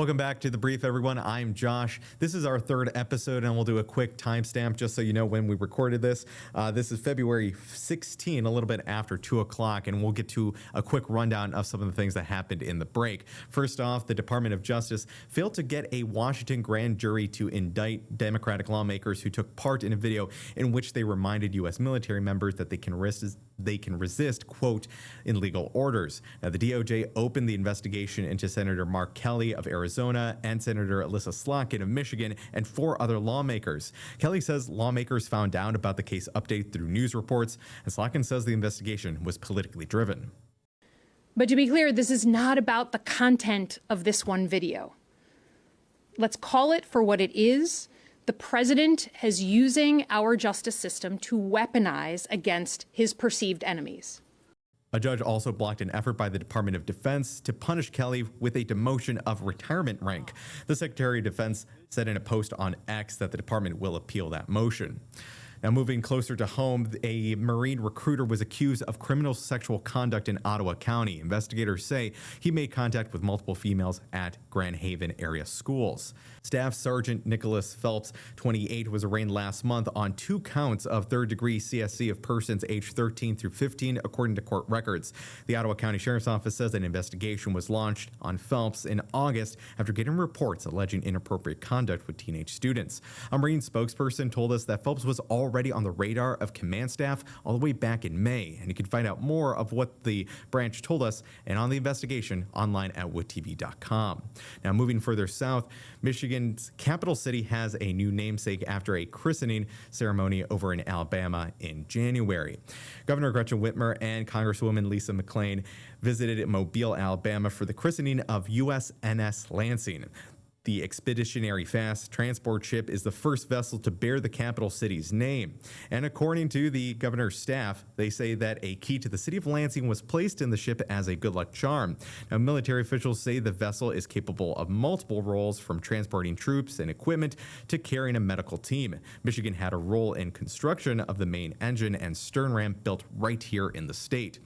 Welcome back to The Brief, everyone. I'm Josh. This is our third episode, and we'll do a quick timestamp just so you know when we recorded this. This is February 16, a little bit after 2 o'clock, and we'll get to a quick rundown of some of the things that happened in the break. First off, the Department of Justice failed to get a Washington grand jury to indict Democratic lawmakers who took part in a video in which they reminded U.S. military members that they can resist, quote, illegal orders. Now, the DOJ opened the investigation into Senator Mark Kelly of Arizona and Senator Alyssa Slotkin of Michigan and 4 other lawmakers. Kelly says lawmakers found out about the case update through news reports, and Slotkin says the investigation was politically driven. But to be clear, this is not about the content of this one video. Let's call it for what it is. The president is using our justice system to weaponize against his perceived enemies. A judge also blocked an effort by the Department of Defense to punish Kelly with a demotion of retirement rank. The Secretary of Defense said in a post on X that the department will appeal that motion. Now, moving closer to home, a Marine recruiter was accused of criminal sexual conduct in Ottawa County. Investigators say he made contact with multiple females at Grand Haven area schools. Staff Sergeant Nicholas Phelps, 28, was arraigned last month on 2 counts of third-degree CSC of persons aged 13 through 15, according to court records. The Ottawa County Sheriff's Office says an investigation was launched on Phelps in August after getting reports alleging inappropriate conduct with teenage students. A Marine spokesperson told us that Phelps was already on the radar of command staff all the way back in May, and you can find out more of what the branch told us and on the investigation online at woodtv.com. Now, moving further south, Michigan's capital city has a new namesake after a christening ceremony over in Alabama in January. Governor Gretchen Whitmer and Congresswoman Lisa McClain visited Mobile, Alabama for the christening of USNS Lansing. The Expeditionary Fast Transport ship is the first vessel to bear the capital city's name. And according to the governor's staff, they say that a key to the city of Lansing was placed in the ship as a good luck charm. Now, military officials say the vessel is capable of multiple roles, from transporting troops and equipment to carrying a medical team. Michigan had a role in construction of the main engine and stern ramp built right here in the state.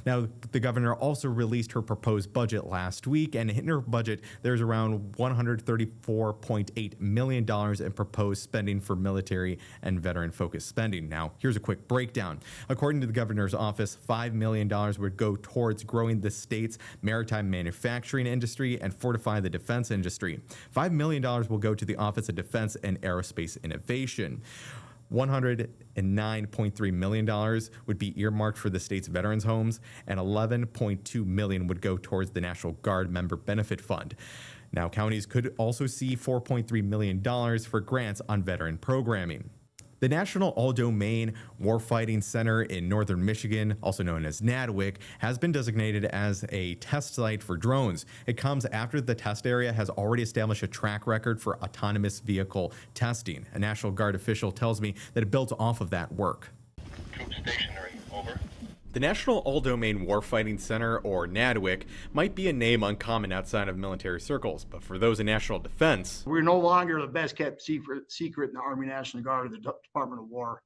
Now, the governor also released her proposed budget last week, and in her budget, there's around $134.8 million in proposed spending for military and veteran-focused spending. Now, here's a quick breakdown. According to the governor's office, $5 million would go towards growing the state's maritime manufacturing industry and fortify the defense industry. $5 million will go to the Office of Defense and Aerospace Innovation. $109.3 million would be earmarked for the state's veterans homes, and $11.2 million would go towards the National Guard Member Benefit Fund. Now, counties could also see $4.3 million for grants on veteran programming. The National All-Domain Warfighting Center in northern Michigan, also known as NADWIC, has been designated as a test site for drones. It comes after the test area has already established a track record for autonomous vehicle testing. A National Guard official tells me that it builds off of that work. Troop stationary, over. The National All-Domain Warfighting Center, or NADWIC, might be a name uncommon outside of military circles, but for those in national defense, we're no longer the best kept secret in the Army National Guard or the Department of War.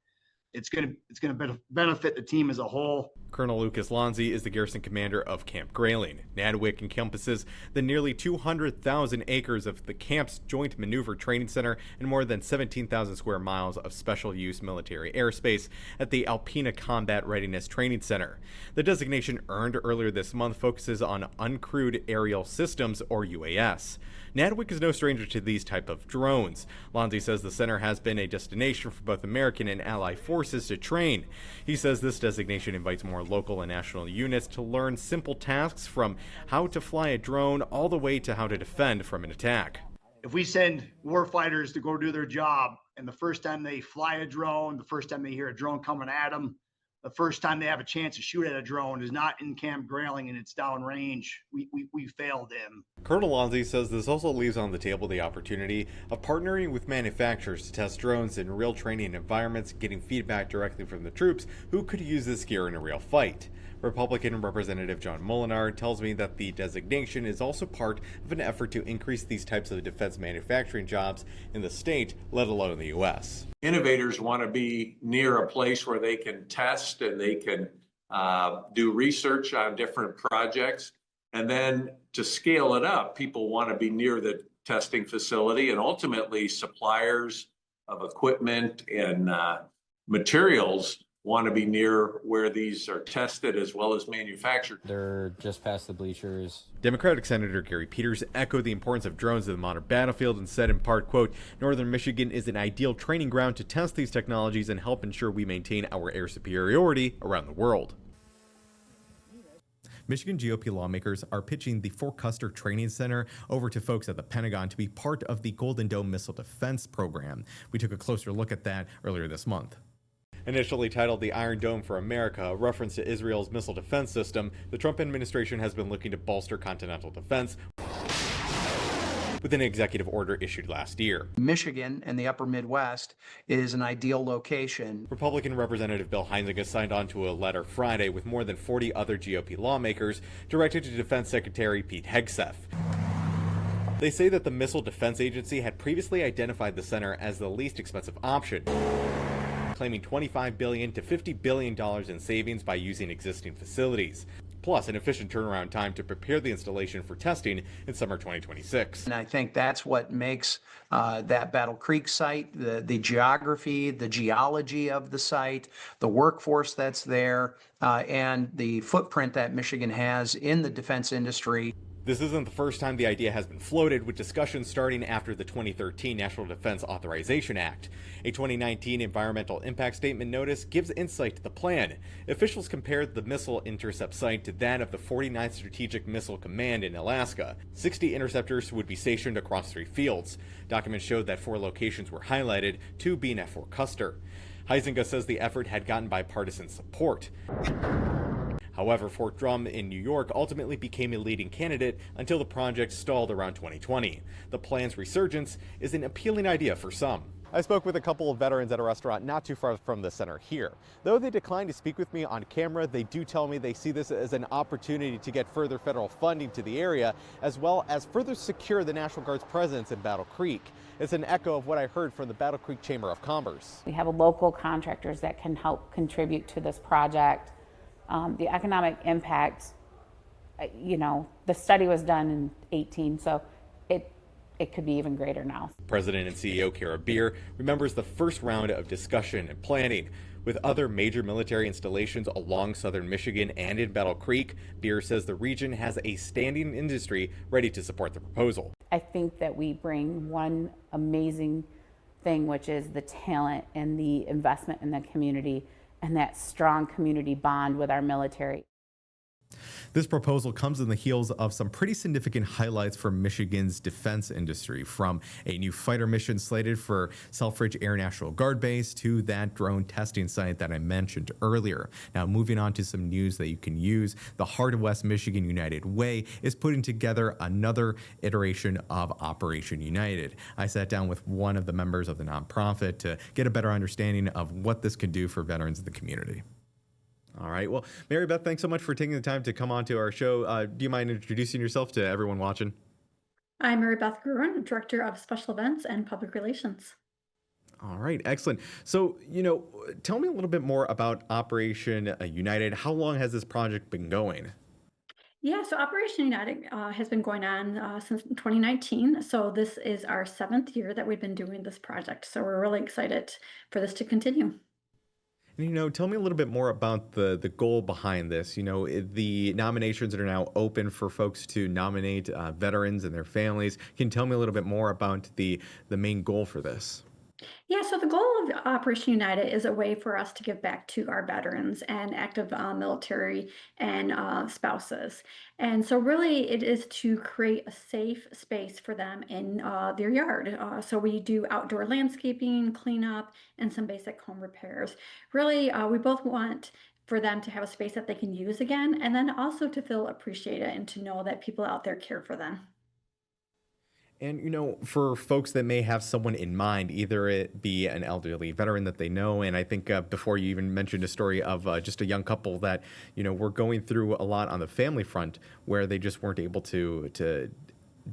It's going to benefit the team as a whole. Colonel Lucas Lonzi is the garrison commander of Camp Grayling. NADWIC encompasses the nearly 200,000 acres of the camp's Joint Maneuver Training Center and more than 17,000 square miles of special use military airspace at the Alpena Combat Readiness Training Center. The designation, earned earlier this month, focuses on uncrewed aerial systems, or UAS. NADWIC is no stranger to these type of drones. Lonzi says the center has been a destination for both American and allied forces to train. He says this designation invites more local and national units to learn simple tasks, from how to fly a drone all the way to how to defend from an attack. If we send warfighters to go do their job, and the first time they fly a drone, the first time they hear a drone coming at them, the first time they have a chance to shoot at a drone is not in Camp Grayling and it's downrange, we failed them. Colonel Lonzi says this also leaves on the table the opportunity of partnering with manufacturers to test drones in real training environments, getting feedback directly from the troops who could use this gear in a real fight. Republican Representative John Molinar tells me that the designation is also part of an effort to increase these types of defense manufacturing jobs in the state, let alone the U.S. Innovators want to be near a place where they can test and they can do research on different projects. And then to scale it up, people want to be near the testing facility, and ultimately suppliers of equipment and materials want to be near where these are tested as well as manufactured. They're just past the bleachers. Democratic Senator Gary Peters echoed the importance of drones in the modern battlefield and said in part, quote, "Northern Michigan is an ideal training ground to test these technologies and help ensure we maintain our air superiority around the world." Michigan GOP lawmakers are pitching the Fort Custer Training Center over to folks at the Pentagon to be part of the Golden Dome Missile Defense Program. We took a closer look at that earlier this month. Initially titled the Iron Dome for America, a reference to Israel's missile defense system, the Trump administration has been looking to bolster continental defense with an executive order issued last year. Michigan and the upper Midwest is an ideal location. Republican Representative Bill Heinsinger signed on to a letter Friday with more than 40 other GOP lawmakers directed to Defense Secretary Pete Hegseth. They say that the Missile Defense Agency had previously identified the center as the least expensive option, claiming $25 billion to $50 billion in savings by using existing facilities, plus an efficient turnaround time to prepare the installation for testing in summer 2026. And I think that's what makes that Battle Creek site, the geography, the geology of the site, the workforce that's there, and the footprint that Michigan has in the defense industry. This isn't the first time the idea has been floated, with discussions starting after the 2013 National Defense Authorization Act. A 2019 Environmental Impact Statement notice gives insight to the plan. Officials compared the missile intercept site to that of the 49th Strategic Missile Command in Alaska. 60 interceptors would be stationed across 3 fields. Documents showed that 4 locations were highlighted, 2 being at Fort Custer. Huizenga says the effort had gotten bipartisan support. However, Fort Drum in New York ultimately became a leading candidate until the project stalled around 2020. The plan's resurgence is an appealing idea for some. I spoke with a couple of veterans at a restaurant not too far from the center here. Though they declined to speak with me on camera, they do tell me they see this as an opportunity to get further federal funding to the area, as well as further secure the National Guard's presence in Battle Creek. It's an echo of what I heard from the Battle Creek Chamber of Commerce. We have local contractors that can help contribute to this project. The economic impact, the study was done in 18, so it could be even greater now. President and CEO Kara Beer remembers the first round of discussion and planning. With other major military installations along southern Michigan and in Battle Creek, Beer says the region has a standing industry ready to support the proposal. I think that we bring one amazing thing, which is the talent and the investment in the community and that strong community bond with our military. This proposal comes in the heels of some pretty significant highlights for Michigan's defense industry, from a new fighter mission slated for Selfridge Air National Guard Base to that drone testing site that I mentioned earlier. Now, moving on to some news that you can use, the Heart of West Michigan United Way is putting together another iteration of Operation United. I sat down with one of the members of the nonprofit to get a better understanding of what this can do for veterans in the community. All right. Well, Mary Beth, thanks so much for taking the time to come on to our show. Do you mind introducing yourself to everyone watching? I'm Mary Beth Gruen, Director of Special Events and Public Relations. All right. Excellent. So, tell me a little bit more about Operation United. How long has this project been going? Yeah, so Operation United has been going on since 2019. So this is our 7th year that we've been doing this project. So we're really excited for this to continue. And, tell me a little bit more about the goal behind this. The nominations that are now open for folks to nominate veterans and their families. Can you tell me a little bit more about the main goal for this? Yeah, so the goal of Operation United is a way for us to give back to our veterans and active military and spouses. And so really it is to create a safe space for them in their yard. So we do outdoor landscaping, cleanup, and some basic home repairs. Really, we both want for them to have a space that they can use again, and then also to feel appreciated and to know that people out there care for them. And, for folks that may have someone in mind, either it be an elderly veteran that they know, and I think before you even mentioned a story of just a young couple that, were going through a lot on the family front where they just weren't able to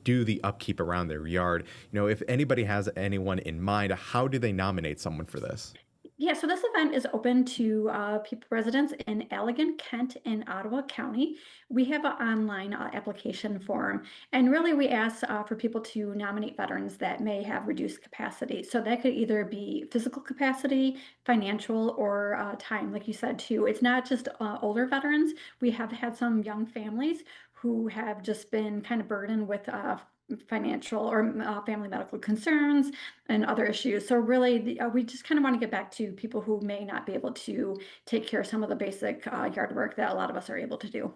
do the upkeep around their yard. If anybody has anyone in mind, how do they nominate someone for this? Yeah, so this event is open to people, residents in Allegan, Kent, and Ottawa County. We have an online application form, and really we ask for people to nominate veterans that may have reduced capacity. So that could either be physical capacity, financial, or time, like you said too. It's not just older veterans. We have had some young families who have just been kind of burdened with financial or family medical concerns and other issues. So really, we just kind of want to get back to people who may not be able to take care of some of the basic yard work that a lot of us are able to do.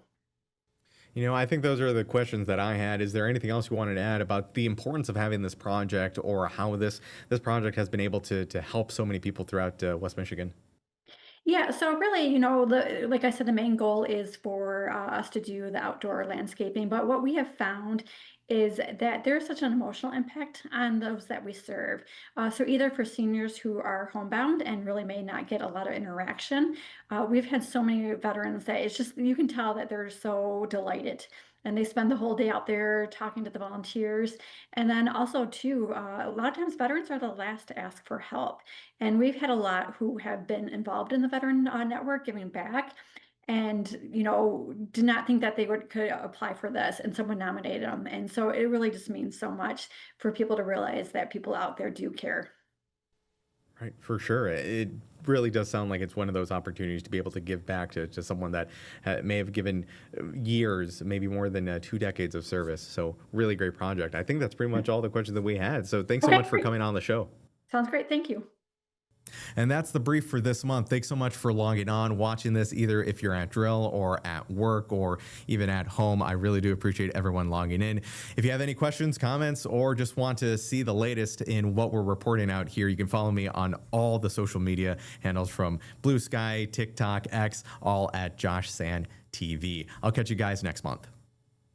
I think those are the questions that I had. Is there anything else you wanted to add about the importance of having this project, or how this project has been able to help so many people throughout West Michigan? Yeah, so really, like I said, the main goal is for us to do the outdoor landscaping. But what we have found is that there's such an emotional impact on those that we serve. So either for seniors who are homebound and really may not get a lot of interaction, we've had so many veterans that it's just, you can tell that they're so delighted. And they spend the whole day out there talking to the volunteers. And then also, too, a lot of times veterans are the last to ask for help. And we've had a lot who have been involved in the veteran network giving back and, did not think that they could apply for this, and someone nominated them. And so it really just means so much for people to realize that people out there do care. Right, for sure. It really does sound like it's one of those opportunities to be able to give back to someone that may have given years, maybe more than 2 decades of service. So really great project. I think that's pretty much all the questions that we had. So thanks so Okay, much for great. coming on the show. Sounds great. Thank you. And that's the brief for this month. Thanks so much for logging on, watching this, either if you're at drill or at work or even at home. I really do appreciate everyone logging in. If you have any questions, comments, or just want to see the latest in what we're reporting out here, you can follow me on all the social media handles, from Blue Sky, TikTok, X, all at Josh San TV. I'll catch you guys next month.